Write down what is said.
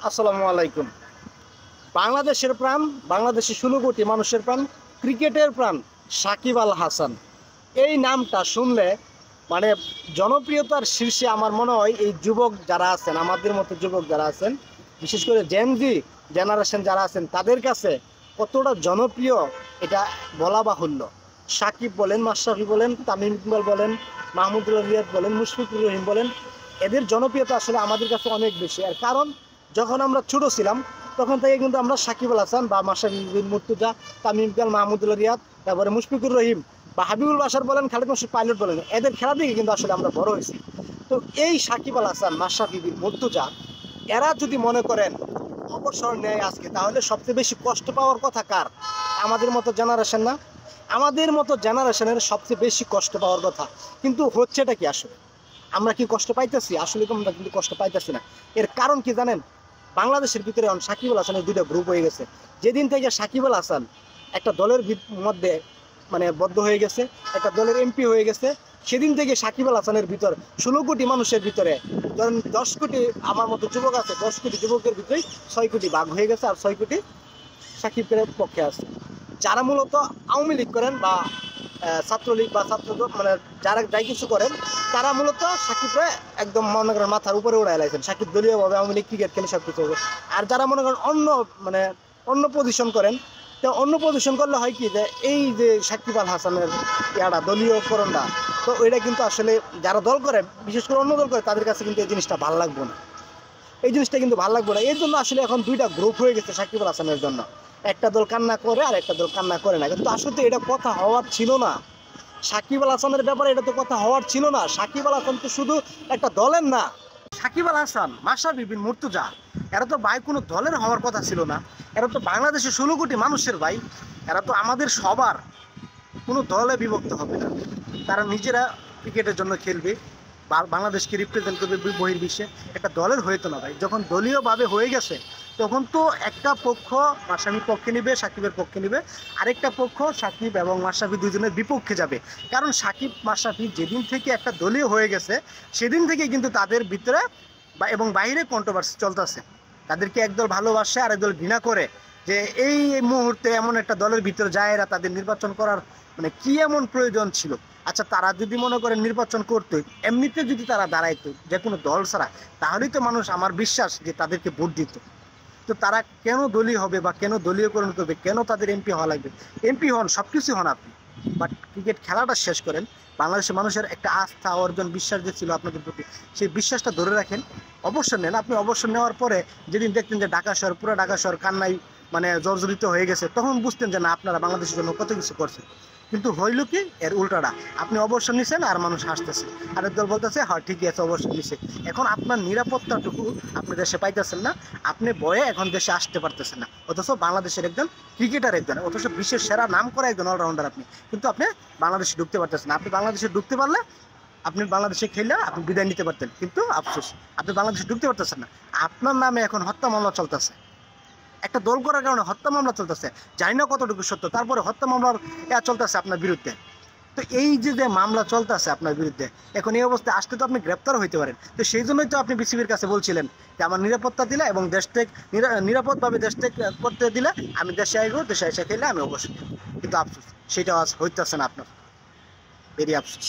আসসালামু আলাইকুম। বাংলাদেশের প্রাণ, বাংলাদেশের 16 কোটি মানুষের প্রাণ, ক্রিকেটের প্রাণ সাকিব আল হাসান। এই নামটা শুনলে মানে জনপ্রিয়তার শীর্ষে আমার মনে হয় এই যুবক যারা আছেন, আমাদের মতো যুবক যারা আছেন, বিশেষ করে জেনজি জেনারেশন যারা আছেন, তাদের কাছে কতটা জনপ্রিয় এটা বলা বাহুল্য। সাকিব বলেন, মাশরাফি বলেন, তামিম ইকবাল বলেন, মাহমুদুল্লাহ রিয়াদ বলেন, মুশফিকুর রহিম বলেন, এদের জনপ্রিয়তা আসলে আমাদের কাছে অনেক বেশি। আর কারণ যখন আমরা ছোট ছিলাম তখন থেকে কিন্তু আমরা সাকিব আল হাসান বা মাশরাফি বিন মুর্তজা, তামিম ইকবাল, মাহমুদুল্লাহ রিয়াদ, তারপরে মুশফিকুর রহিম বা হাবিবুল বাশার বলেন, খালিদ মাসুদ পাইলট বলেন, এদের খেলা থেকে কিন্তু আসলে আমরা বড় হয়েছি। তো এই সাকিব আল হাসান, মাশরাফি বিন মুর্তজা, এরা যদি মনে করেন অবসর নেয় আজকে, তাহলে সবচেয়ে বেশি কষ্ট পাওয়ার কথা কার? আমাদের মতো জেনারেশন না? আমাদের মতো জেনারেশনের সবচেয়ে বেশি কষ্ট পাওয়ার কথা। কিন্তু হচ্ছেটা কি আসলে? আমরা কি কষ্ট পাইতেছি? আসলে আমরা কিন্তু কষ্ট পাইতেছি না। এর কারণ কি জানেন? বাংলাদেশের ভিতরে এখন সাকিব আল হাসানের দুইটা গ্রুপ হয়ে গেছে। যেদিন থেকে সাকিব আল হাসান একটা দলের মধ্যে মানে বদ্ধ হয়ে গেছে, একটা দলের এমপি হয়ে গেছে, সেদিন থেকে সাকিব আল হাসানের ভিতর 16 কোটি মানুষের ভিতরে ধরেন 10 কোটি আমার মতো যুবক আছে, 10 কোটি যুবকের ভিতরেই 6 কোটি ভাগ হয়ে গেছে, আর 6 কোটি সাকিবের পক্ষে আছে। যারা মূলত আওয়ামী লীগ করেন বা ছাত্রলীগ বা ছাত্রদল, মানে যারা যাই কিছু করেন, তারা মূলত সাকিবরে একদম মনে করেন মাথার উপরে উড়াই লাইছেন। সাকিব দলীয়ভাবে আওয়ামী লীগ ক্রিকেট খেলে সব কিছু হবে। আর যারা মনে করেন অন্য পজিশন করেন, তো অন্য পজিশন করলে হয় কি, যে এই যে সাকিব আল হাসানের দলীয়করণটা, তো এটা কিন্তু আসলে যারা দল করে, বিশেষ করে অন্য দল করে, তাদের কাছে কিন্তু এই জিনিসটা ভালো লাগবে না। এই জিনিসটা কিন্তু ভালো লাগবে না। এর জন্য আসলে এখন দুইটা গ্রুপ হয়ে গেছে সাকিব আল হাসানের জন্য। একটা দল কান্না করে আর একটা দল কান্না করে না। কিন্তু আসলে এটা কথা হওয়ার ছিল না। সাকিব আল হাসানের ব্যাপারে এটা তো কথা হওয়ার ছিল না। সাকিব আল হাসান তো শুধু একটা দলের না। সাকিব আল হাসান, মাশরাফি বিন মুর্তজা, এরা তো ভাই কোনো দলের হওয়ার কথা ছিল না। এরা তো বাংলাদেশের 16 কোটি মানুষের ভাই। এরা তো আমাদের সবার, কোনো দলে বিভক্ত হবে না। তারা নিজেরা ক্রিকেটের জন্য খেলবে, বাংলাদেশকে রিপ্রেজেন্ট করবে বহির্বিশ্বে। একটা দলের হয়ে তো না ভাই। যখন দলীয়ভাবে হয়ে গেছে, তখন তো একটা পক্ষ মাশরাফির পক্ষে নিবে, সাকিবের পক্ষে নিবে, আরেকটা পক্ষ সাকিব এবং মাশরাফি দুজনের বিপক্ষে যাবে। কারণ সাকিব মাশরাফি যেদিন থেকে একটা দলীয় হয়ে গেছে, সেদিন থেকে কিন্তু তাদের ভিতরে এবং বাইরে কন্ট্রোভার্সি চলতেছে। তাদেরকে একদল ভালোবাসে আর একদল ঘৃণা করে, যে এই মুহূর্তে এমন একটা দলের ভিতরে যায়, এরা তাদের নির্বাচন করার মানে কি এমন প্রয়োজন ছিল? আচ্ছা, তারা যদি মনে করেন নির্বাচন করতো, এমনিতে যদি তারা দাঁড়াইতো যে কোনো দল ছাড়া, তাহলেই তো মানুষ, আমার বিশ্বাস, যে তাদেরকে ভোট দিত। তো তারা কেন দলীয় হবে বা কেন দলীয়করণ করবে? কেন তাদের এমপি হওয়া লাগবে? এমপি হন, সব কিছু হন আপনি, বাট ক্রিকেট খেলাটা শেষ করেন। বাংলাদেশের মানুষের একটা আস্থা, অর্জন, বিশ্বাস যে ছিল আপনাদের প্রতি, সেই বিশ্বাসটা ধরে রাখেন। অবসর নেন। আপনি অবসর নেওয়ার পরে যেদিন দেখতেন যে ঢাকা শহর, পুরো ঢাকা শহর কান্নায় মানে জর্জরিত হয়ে গেছে, তখন বুঝতেন যে না, আপনারা বাংলাদেশের জন্য কত কিছু করছেন। কিন্তু হইল কি, এর উল্টাটা। আপনি অবসর নিছেন আর মানুষ হাসতেছে, আরেক দল বলতেছে হ্যাঁ ঠিকই আছে, অবসর নিছে। এখন আপনার নিরাপত্তাটুকু আপনি দেশে পাইতেছেন না। আপনি ভয়ে এখন দেশে আসতে পারতেছেন না। অথচ বাংলাদেশের একজন ক্রিকেটার, অথচ বিশ্বের সেরা নাম করা একজন অলরাউন্ডার আপনি, কিন্তু আপনি বাংলাদেশে ঢুকতে পারতেছেন না। আপনি বাংলাদেশে ঢুকতে পারলে, আপনি বাংলাদেশে খেললে আপনি বিদায় নিতে পারতেন, কিন্তু আফসোস আপনি বাংলাদেশে ঢুকতে পারতেছেন না। আপনার নামে এখন হত্যা মামলা চলতেছে। একটা দল করার কারণে হত্যা মামলা চলতেছে, জানি না কতটুকু সত্য, তারপরে হত্যা মামলার চলতেছে আপনার বিরুদ্ধে। তো এই যে মামলা চলতেছে আপনার বিরুদ্ধে, এখন এই অবস্থায় আসতে তো আপনি গ্রেপ্তার হইতে পারেন। তো সেই জন্যই তো আপনি বিসিবির কাছে বলছিলেন যে আমার নিরাপত্তা দিলে এবং দেশ থেকে নিরাপদভাবে দেশ থেকে করতে দিলে আমি দেশে আসবো, দেশে এসে খেলে আমি অবশ্যই। কিন্তু আফসোস, সেটা আজ হইতেছে না আপনার। ভেরি আফসোস।